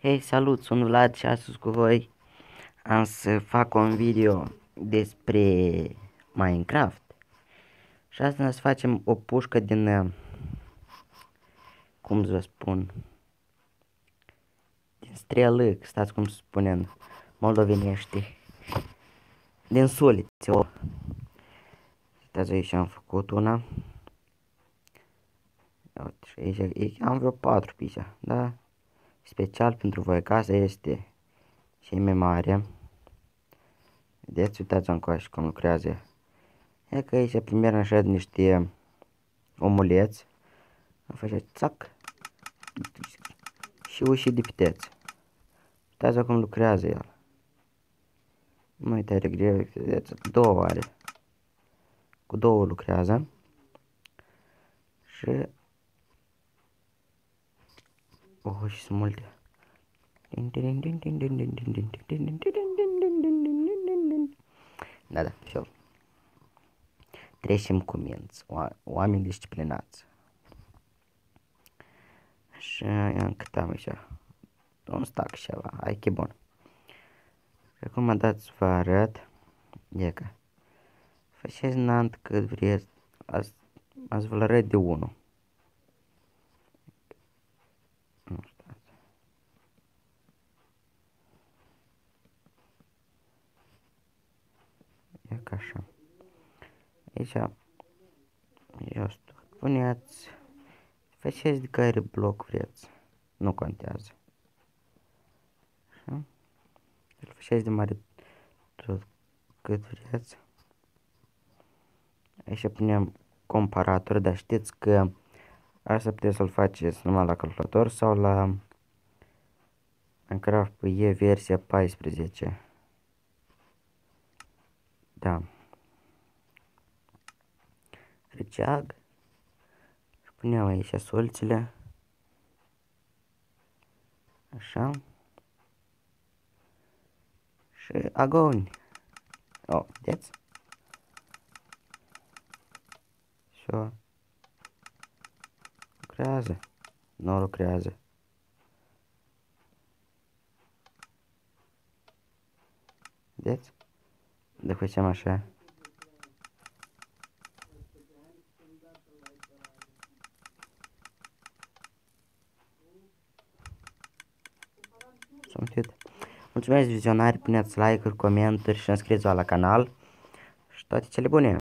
Hei, salut, sunt Vlad și astăzi cu voi am să fac un video despre Minecraft. Și astăzi o să facem o pușcă din, cum să vă spun, din strelă, stați cum se spune în moldovenește, din sulițe. Uitați, aici am făcut una. Uite, și aici am vreo 4 pe aici, da? Special pentru voi, că asta este cea mai mare. Vedeți, uitați încoace cum lucrează. E că aici primero așa niște omuleți. Îmi face țac. Și uși de piteți. Uitați cum lucrează el. Nu e tare greu, vedeți, două are. Cu două lucrează. Și... oh, și sunt multe. Da, și trecem cu minți, oameni disciplinați. Și cât am aici? Un stack ceva, hai că e bun. Și acum dați să vă arăt. E că faceți nant cât vreți. Azi vă arăt de 1. Nu stați. E ca așa. Aici jos puneți. Faceți de care bloc vreți. Nu contează. Așa. Îl faceți de mare tot cât vreți. Aici punem comparator, dar știți că asta puteți să-l faceți numai la calculator sau la Minecraft e versia 14. Da. Receag. Și punem aici solțile. Așa. Și agoni. Oh, vedeți? Și lucrează. Nu lucrează. Vedeți? De facem așa. Mulțumesc vizionari, puneți like-uri, comentarii și înscrieți-vă la canal și toate cele bune!